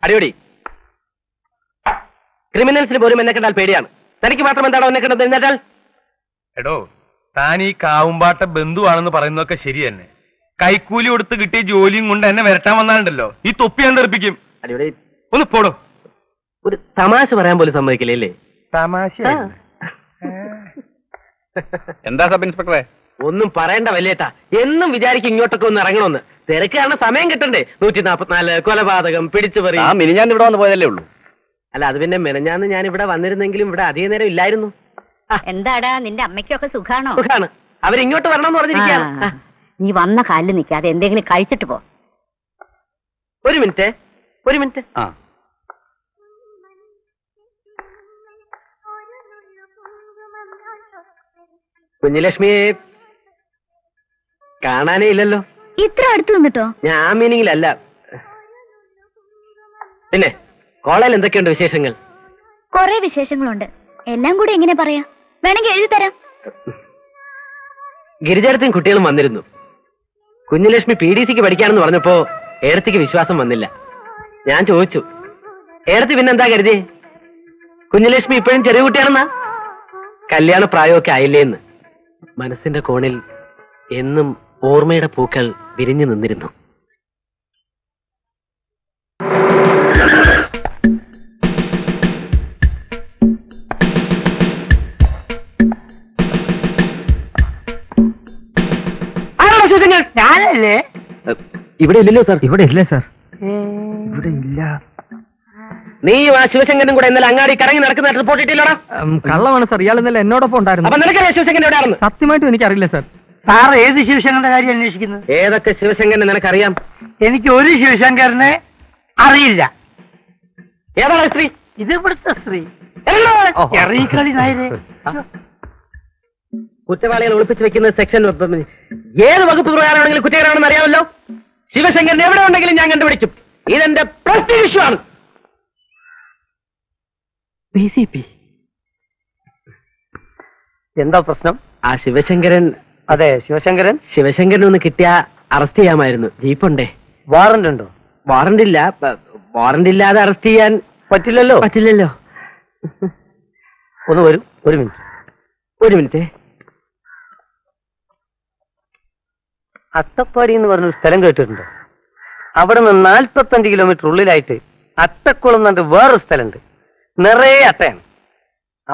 അടിപൊളി. ക്രിമിനൽസിന് പോലും എന്നെ കണ്ടാൽ പേടിയാണ്. തനിക്ക് മാത്രം എന്താണോ എന്നെ കണ്ടത്? എന്നിട്ടാൽ എടോ, താൻ ഈ കാവുമ്പാട്ട ബന്ധുവാണെന്ന് പറയുന്നതൊക്കെ ശരി തന്നെ. കൈക്കൂലി കൊടുത്ത് കിട്ടിയ ജോലിയും കൊണ്ട് എന്നെ വരട്ടാൻ വന്നാലുണ്ടല്ലോ ഈ തൊപ്പി ഞാൻ തെറിപ്പിക്കും. അടിപൊളി. ഒന്ന് പോടോ. ഒരു തമാശ പറയാൻ പോലും സമ്മതിക്കില്ലേ? തമാശ എന്താ സബ് ഇൻസ്പെക്ടറെ? ഒന്നും പറയണ്ട വല്യേട്ടാ. എന്നും വിചാരിക്കും ഇങ്ങോട്ടൊക്കെ ഒന്ന് ഇറങ്ങണമെന്ന്. തിരക്ക് കാരണം സമയം കിട്ടണ്ടേ? 144 കൊലപാതകം, പിടിച്ചുപറി. മിനിഞ്ഞാന്ന് ഇവിടെ വന്ന് പോയതല്ലേ ഉള്ളൂ. അല്ല, അത് പിന്നെ മെനഞ്ഞാന്ന് ഞാൻ ഇവിടെ വന്നിരുന്നെങ്കിലും ഇവിടെ അധിക നേരം ഇല്ലായിരുന്നു. എന്താടാ, നിന്റെ അമ്മയ്ക്കൊക്കെ സുഖാണോ? സുഖാണ്. അവരിങ്ങോട്ട് വരണമെന്ന് പറഞ്ഞിരിക്കുകയാണ്. നീ വന്ന കാലിൽ നിൽക്കാതെ എന്തെങ്കിലും കഴിച്ചിട്ട് പോ. ഒരു മിനിറ്റ്. ആ, കുഞ്ഞുലക്ഷ്മിയെ കാണാനേ ഇല്ലല്ലോ. ഇത്ര അടുത്ത് നിന്നിട്ടോ? ഞാൻ ആ മീനിങ്ങിലല്ല. പിന്നെ കോളേജിൽ എന്തൊക്കെയുണ്ട് വിശേഷങ്ങൾ? കൊറേ വിശേഷങ്ങളുണ്ട്. എല്ലാം കൂടി എങ്ങനെ പറയാ? വേണമെങ്കിൽ എഴുതി തരാം. ഗിരിജാരത്തെയും കുട്ടികളും വന്നിരുന്നു. കുഞ്ഞുലക്ഷ്മി PDCക്ക് പഠിക്കാനെന്ന് പറഞ്ഞപ്പോ ഏടത്തിക്ക് വിശ്വാസം വന്നില്ല. ഞാൻ ചോദിച്ചു, ഏടത്തി പിന്നെന്താ കരുതി? കുഞ്ഞുലക്ഷ്മി ഇപ്പോഴും ചെറിയ കുട്ടിയാണെന്നാ? കല്യാണ പ്രായമൊക്കെ ആയില്ലേന്ന്. മനസ്സിന്റെ കോണിൽ എന്നും ഓർമ്മയുടെ പൂക്കൾ വിരിഞ്ഞു നിന്നിരുന്നു. ഞാനല്ലേ? ഇവിടെ ഇല്ലല്ലോ സാർ. ഇവിടെ ഇല്ല സാർ. ഇവിടെ ഇല്ല. നീ ആ ശിവശങ്കരനും കൂടെ ഇന്നലെ അങ്ങാടി കറങ്ങി നടക്കുന്ന റിപ്പോർട്ട് ഇട്ടില്ലോടാ? കള്ളമാണ് സാർ. ഇയാൾ ഇന്നലെ എന്നോടൊപ്പം ഉണ്ടായിരുന്നു. അപ്പൊ നിനക്കറിയാം ശിവശങ്കരൻ എവിടെയാണെന്ന്? സത്യമായിട്ടും എനിക്കറിയില്ല സാർ. സാർ ഏത് ശിവശങ്കരന്റെ കാര്യം അന്വേഷിക്കുന്നത്? ഏതൊക്കെ ശിവശങ്കരനെ നിനക്കറിയാം? എനിക്ക് ഒരു ശിവശങ്കരനെ അറിയില്ല. ഏതാണ് സ്ത്രീ? ഇത് ഇവിടുത്തെ സ്ത്രീ. ഓഹോ. എറീക്കളി നായരെ. കുറ്റവാളികൾ ഒളിപ്പിച്ചു വെക്കുന്ന സെക്ഷൻ ഏത് വകുപ്പ് പ്രകാരമാണെങ്കിലും കുറ്റകരമാണെന്ന് അറിയാമല്ലോ. ശിവശങ്കരൻ എവിടെ ഉണ്ടെങ്കിലും ഞാൻ കണ്ടുപിടിക്കും. ഇതെന്റെ പ്രസ്റ്റീജ് ഇഷ്യൂ ആണ്. PCP എന്താ പ്രശ്നം? ആ ശിവശങ്കരൻ. അതെ, ശിവശങ്കരൻ ഒന്ന് കിട്ടിയാ അറസ്റ്റ് ചെയ്യാമായിരുന്നു. ജീപ്പുണ്ടേ? വാറന്റ് ഉണ്ടോ? വാറന്റ് ഇല്ല. വാറന്റ് ഇല്ലാതെ അറസ്റ്റ് ചെയ്യാൻ പറ്റില്ലല്ലോ. ഒന്ന് വരും. ഒരു മിനിറ്റ്. അട്ടപ്പാടി എന്ന് പറഞ്ഞൊരു സ്ഥലം കേട്ടിട്ടുണ്ടോ? അവിടെ നിന്ന് 45 കിലോമീറ്റർ ഉള്ളിലായിട്ട് അട്ടക്കുളം എന്നിട്ട് വേറൊരു സ്ഥലമുണ്ട്. നിറയെ അട്ടയാണ്.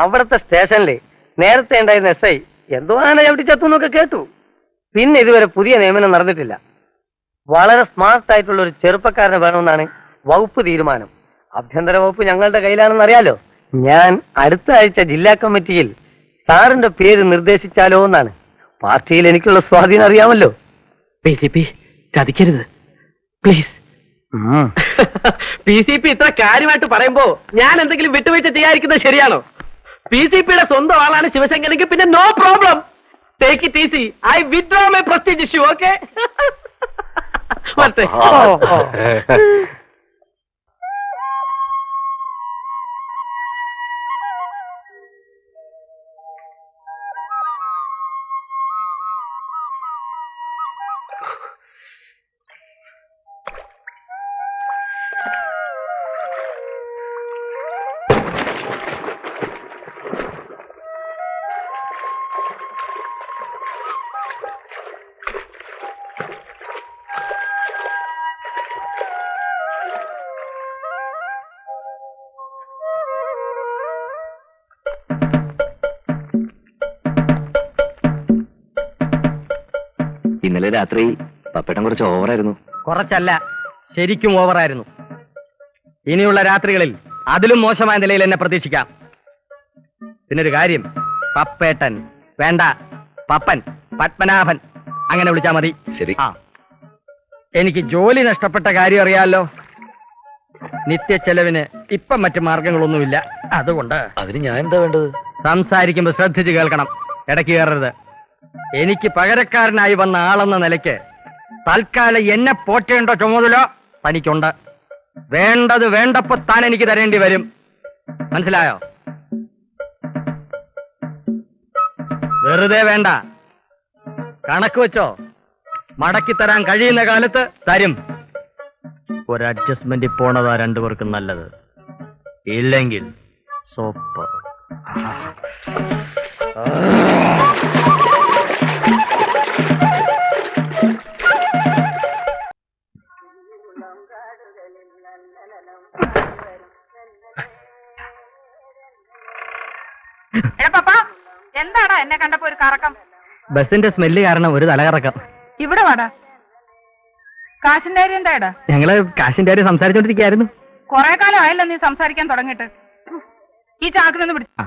അവിടുത്തെ സ്റ്റേഷനിൽ നേരത്തെ ഉണ്ടായിരുന്ന SI എന്തോ ആന ചവിട്ടി ചത്തു എന്നൊക്കെ കേട്ടു. പിന്നെ ഇതുവരെ പുതിയ നിയമനം നടന്നിട്ടില്ല. വളരെ സ്മാർട്ട് ആയിട്ടുള്ള ഒരു ചെറുപ്പക്കാരനെ വേണമെന്നാണ് വകുപ്പ് തീരുമാനം. ആഭ്യന്തര വകുപ്പ് ഞങ്ങളുടെ കയ്യിലാണെന്ന് അറിയാലോ. ഞാൻ അടുത്ത ആഴ്ച ജില്ലാ കമ്മിറ്റിയിൽ സാറിന്റെ പേര് നിർദ്ദേശിച്ചാലോ എന്നാണ്. പാർട്ടിയിൽ എനിക്കുള്ള സ്വാധീനം അറിയാമല്ലോ. PCP ചതിക്കരുത് please. PCP ഇത്ര കാര്യമായിട്ട് പറയുമ്പോ ഞാൻ എന്തെങ്കിലും വിട്ടുവീഴ്ച ചെയ്യാതിരിക്കുന്നത് ശരിയാണോ? PCPയുടെ സ്വന്തം ആളാണ് ശിവശങ്കരനെങ്കിൽ പിന്നെ no problem. Take it easy. I withdraw my prestige issue. Okay? ഇന്നലെ രാത്രി പപ്പേട്ടൻ കുറച്ച് ഓവറായിരുന്നു. കുറച്ചല്ല, ശരിക്കും ഓവറായിരുന്നു. ഇനിയുള്ള രാത്രികളിൽ അതിലും മോശമായ നിലയിൽ എന്നെ പ്രതീക്ഷിക്കാം. പിന്നൊരു കാര്യം, പപ്പേട്ടൻ വേണ്ട, പപ്പൻ, പത്മനാഭൻ അങ്ങനെ വിളിച്ചാ മതി. ശരി. എനിക്ക് ജോലി നഷ്ടപ്പെട്ട കാര്യം അറിയാമല്ലോ. നിത്യച്ചെലവിന് ഇപ്പം മറ്റു മാർഗങ്ങളൊന്നുമില്ല. അതുകൊണ്ട് അതിന് ഞാൻ എന്താ വേണ്ടത്? സംസാരിക്കുമ്പോൾ ശ്രദ്ധിച്ച് കേൾക്കണം, ഇടയ്ക്ക് കയറരുത്. എനിക്ക് പകരക്കാരനായി വന്ന ആളെന്ന നിലയ്ക്ക് തൽക്കാലം എന്നെ പോറ്റേണ്ട ചുമതല തനിക്കുണ്ട്. വേണ്ടത് വേണ്ടപ്പോ താൻ എനിക്ക് തരേണ്ടി വരും. മനസ്സിലായോ? വെറുതെ വേണ്ട, കണക്ക് വെച്ചോ. മടക്കി തരാൻ കഴിയുന്ന കാലത്ത് തരും. ഒരു അഡ്ജസ്റ്റ്മെന്റ് പോണതാ രണ്ടുപേർക്കും നല്ലത്. ഇല്ലെങ്കിൽ സോപ്പ്. എന്താടാ എന്നെ കണ്ടപ്പോ ഒരു കറക്കം? ബസിന്റെ സ്മെല്ല് കാരണം ഒരു തലകറക്കം. ഇവിടെ വാടാ. കാശിന്റെ കാര്യം എന്താടാ? ഞങ്ങള് കാശിന്റെ കാര്യം സംസാരിച്ചോണ്ടിരിക്കായിരുന്നു. കൊറേ കാലം ആയല്ലോ നീ സംസാരിക്കാൻ തുടങ്ങിയിട്ട്. ഈ ചാക്കിനൊന്ന് പിടിച്ചു.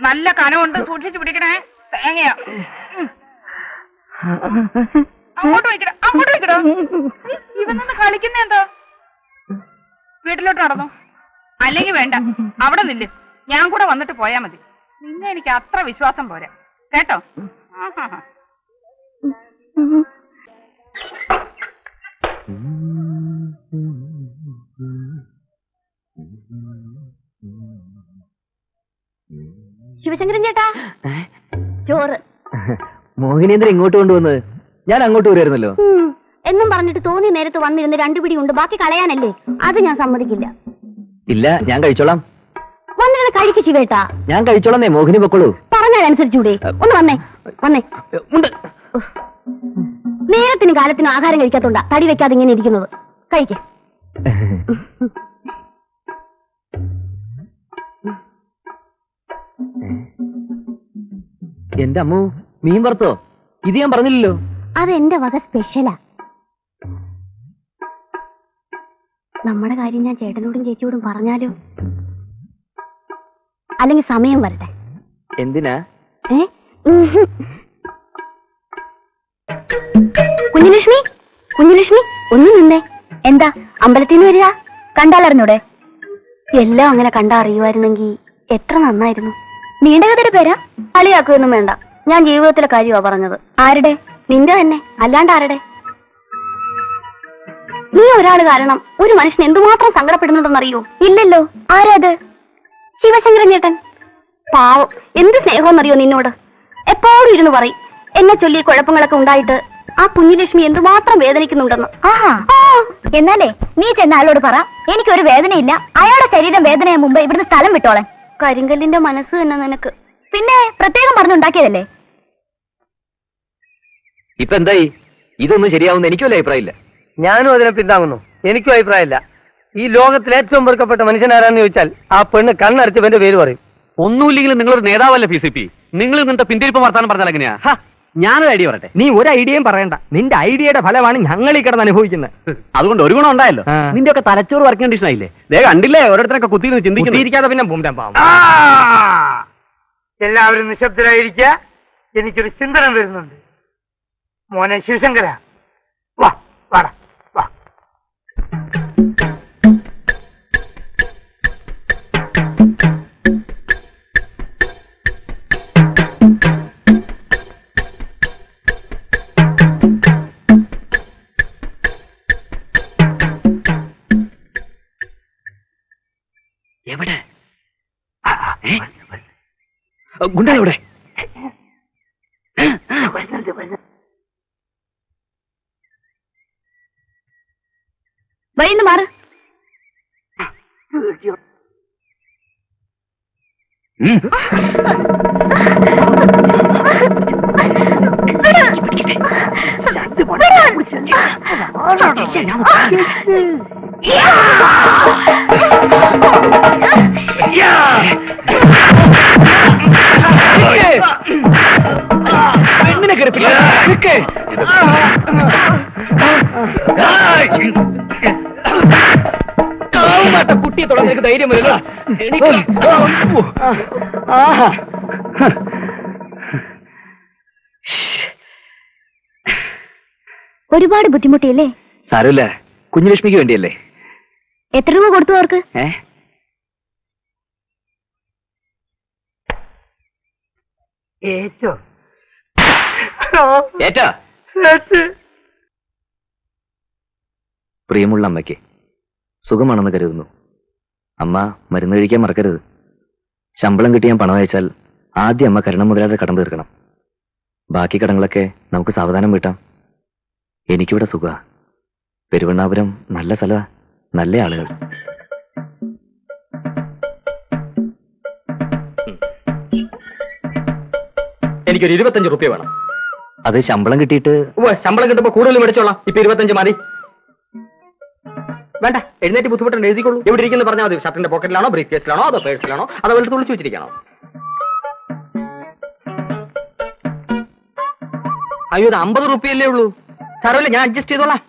നല്ല കനമുണ്ട്, സൂക്ഷിച്ചു പിടിക്കണേ. തേങ്ങയാ. അങ്ങോട്ട് വയ്ക്കടാ, അങ്ങോട്ട് വയ്ക്കടാ. ഇവനൊന്ന് കളിക്കുന്ന എന്താ? വീട്ടിലോട്ട് നടന്നു. അല്ലെങ്കിൽ വേണ്ട, അവിടെ നില്ല്. ഞാൻ കൂടെ വന്നിട്ട് പോയാ മതി. നിന്നെ എനിക്ക് അത്ര വിശ്വാസം പോരാ കേട്ടോ. ശിവശങ്കരൻ ചേട്ടാ, ചോറ്. മോഹിനേന്ദ്രൻ ഇങ്ങോട്ട് കൊണ്ടുവന്നത്? ഞാൻ അങ്ങോട്ട് വരുമായിരുന്നല്ലോ. എന്നും പറഞ്ഞിട്ട് തോന്നിയ നേരത്ത് വന്നിരുന്ന് രണ്ടു പിടി ഉണ്ട്, ബാക്കി കളയാനല്ലേ? അത് ഞാൻ സമ്മതിക്കില്ല. ഇല്ല, ഞാൻ കഴിച്ചോളാം. വന്നിരുന്ന് കഴിക്ക് ശിവേട്ടാ. ഞാൻ കഴിച്ചോളന്നേ, മോഹിനി പൊക്കോളൂ. പറഞ്ഞതനുസരിച്ചൂടെ? ഒന്ന് വന്നേ വന്നേ. നേരത്തിനും കാലത്തിനും ആഹാരം കഴിക്കാത്തോണ്ടാ തടി വെക്കാതെ ഇങ്ങനെ ഇരിക്കുന്നത്. കഴിക്കേ. എന്റെ അമ്മു, മീൻ വറുത്തോ? ഇത് ഞാൻ പറഞ്ഞില്ലല്ലോ. അതെന്റെ വക സ്പെഷ്യലാ. നമ്മുടെ കാര്യം ഞാൻ ചേട്ടനോടും ചേച്ചിയോടും പറഞ്ഞാലോ? അല്ലെങ്കിൽ സമയം വരട്ടെ. എന്തിനാ? കുഞ്ഞുലക്ഷ്മി, കുഞ്ഞുലക്ഷ്മി ഒന്ന് നിന്നേ. എന്താ അമ്പലത്തിൽ നിന്ന് വരിക? കണ്ടാലറിഞ്ഞൂടെ? എല്ലാം അങ്ങനെ കണ്ടാ അറിയുമായിരുന്നെങ്കിൽ എത്ര നന്നായിരുന്നു. നീണ്ട കഥയുടെ പേരാ? കളിയാക്കുകയൊന്നും വേണ്ട. ഞാൻ ജീവിതത്തിലെ കാര്യമാ പറഞ്ഞത്. ആരുടെ? നിന്റെ തന്നെ, അല്ലാണ്ട് ആരുടെ? നീ ഒരാൾ കാരണം ഒരു മനുഷ്യൻ എന്തുമാത്രം സങ്കടപ്പെടുന്നുണ്ടെന്നറിയോ? ഇല്ലല്ലോ. ആരാത്? ശിവശങ്കരൻ ചേട്ടൻ. പാവം, എന്ത് സ്നേഹമെന്നറിയോ നിന്നോട്. എപ്പോഴും ഇരുന്ന് പറയും എന്നെ ചൊല്ലി കുഴപ്പങ്ങളൊക്കെ ഉണ്ടായിട്ട് ആ കുഞ്ഞുലക്ഷ്മി എന്തുമാത്രം വേദനിക്കുന്നുണ്ടെന്ന്. എന്നാലേ നീ ചെന്ന ആളോട് പറ, എനിക്കൊരു വേദനയില്ല, അയാളുടെ ശരീരം വേദനയാ മുമ്പ് ഇവിടുന്ന് സ്ഥലം വിട്ടോളെ. കരിങ്കല്ലിന്റെ മനസ്സ് തന്നെ നിനക്ക്. പിന്നെ പ്രത്യേകം പറഞ്ഞുണ്ടാക്കിയതല്ലേ. ഇപ്പൊ എന്തായി? ഇതൊന്നും ശരിയാവുന്ന എനിക്കും വലിയ അഭിപ്രായമില്ല. ഞാനും അതിനെ പിന്താങ്ങുന്നു. എനിക്കും അഭിപ്രായമില്ല. ഈ ലോകത്തിൽ ഏറ്റവും വെറുക്കപ്പെട്ട മനുഷ്യനാരാന്ന് ചോദിച്ചാൽ ആ പെണ്ണ് കണ്ണടച്ചവന്റെ പേര് പറയും. ഒന്നുമില്ലെങ്കിലും നിങ്ങളൊരു നേതാവല്ലേ PCP? നിങ്ങൾ നിന്റെ പിന്തിരിപ്പ് വർത്താനം പറഞ്ഞാൽ എങ്ങനെയാ? ഞാനൊരു ഐഡിയ പറയട്ടെ. നീ ഒരു ഐഡിയയും പറയണ്ട. നിന്റെ ഐഡിയയുടെ ഫലമാണ് ഞങ്ങൾ ഈ കിടന്ന് അനുഭവിക്കുന്നത്. അതുകൊണ്ട് ഒരു ഗുണം ഉണ്ടായല്ലോ. നിന്റെ ഒക്കെ തലച്ചോറ് വർക്ക് കണ്ടീഷൻ ആയില്ലേ? ദേ കണ്ടില്ലേ, ഓരോരുത്തരൊക്കെ കുത്തിയിരുന്ന് ചിന്തിക്കാതെ പിന്നെ എല്ലാവരും നിശബ്ദരായിരിക്കുക. എനിക്കൊരു ചിന്തനം വരുന്നുണ്ട്. മോനെ ശിവശങ്കര, വാ വാടാ വാ. എവിടെ ഗുണ്ടകളെവിടെ? വഴിന്ന് മാറ്. പെണ്ണിനെ കയറിപ്പില്ല. കുട്ടിയെ തൊടാൻ നിനക്ക് ധൈര്യം വരില്ല. ഒരുപാട് ബുദ്ധിമുട്ടിയല്ലേ? സാരമില്ല, കുഞ്ഞുലക്ഷ്മിക്ക് വേണ്ടിയല്ലേ. എത്ര രൂപ കൊടുത്തു അവർക്ക്? ഏറ്റാ പ്രിയമുള്ള അമ്മയ്ക്ക് സുഖമാണെന്ന് കരുതുന്നു. അമ്മ മരുന്ന് കഴിക്കാൻ മറക്കരുത്. ശമ്പളം കിട്ടി ഞാൻ പണം അയച്ചാൽ ആദ്യം അമ്മ കരുണ മുതലാതെ കടം തീർക്കണം. ബാക്കി കടങ്ങളൊക്കെ നമുക്ക് സാവധാനം വീട്ടാം. എനിക്കിവിടെ സുഖ. പെരുവണ്ണാപുരം നല്ല സ്ഥലമാ, നല്ല ആളുകൾ. എനിക്കൊരു 25 റുപ്യ വേണം. അത് ശമ്പളം കിട്ടിയിട്ട്. ശമ്പളം കിട്ടുമ്പോ കൂടുതൽ മേടിച്ചോളാം. ഇപ്പൊ 25 മതി. വേണ്ട, എഴുന്നേറ്റ് ബുദ്ധിമുട്ടുണ്ട്, എഴുതിക്കോളൂ. എവിടെ ഇരിക്കുന്നു പറഞ്ഞാൽ മതി. ഷർട്ടിന്റെ പോക്കറ്റിലാണോ, ബ്രീഫ് കേസിലാണോ, അതോ പേഴ്സിലാണോ, അതോ വെളുത്ത് തുളിച്ചു വെച്ചിരിക്കണോ? അയ്യോ, ഇത് 50 റുപ്യല്ലേ ഉള്ളൂ. സാരമില്ല, ഞാൻ അഡ്ജസ്റ്റ് ചെയ്തോളാം.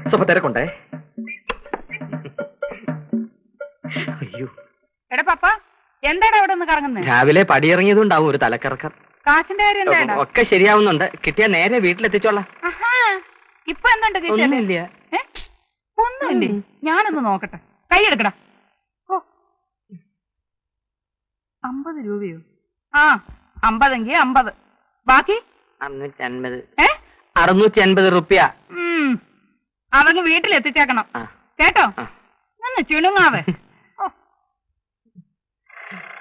സ്വപ്പ തിരക്കുണ്ടേ. അയ്യോ, എടാ പപ്പ, എന്താടാ അവിടെ ഒന്ന് കറങ്ങുന്നത്? രാവിലെ പടിയിറങ്ങിയതുകൊണ്ടാവും ഒരു തലക്കറക്കം. കാശിന്റെ കാര്യം എന്താടാ? ഒക്കെ ശരിയാവുന്നുണ്ട്. കിട്ടിയാ നേരെ വീട്ടിലെത്തിച്ചോളാം. ആഹാ, ഇപ്പൊ എന്തുണ്ട് കിച്ചണിൽ? ഒന്നുമില്ല. ഒന്നുമില്ലേ? ഞാനൊന്ന് നോക്കട്ടെ. കൈ എടുക്കടാ. ഓ, 50 രൂപയോ? ആ, 50 എങ്കിൽ 50. ബാക്കി 650. ഏ 650 റുപ്യ. അതങ്ങ് വീട്ടിലെത്തിച്ചേക്കണം കേട്ടോ. നിന്ന് ചിണുങ്ങാവേ.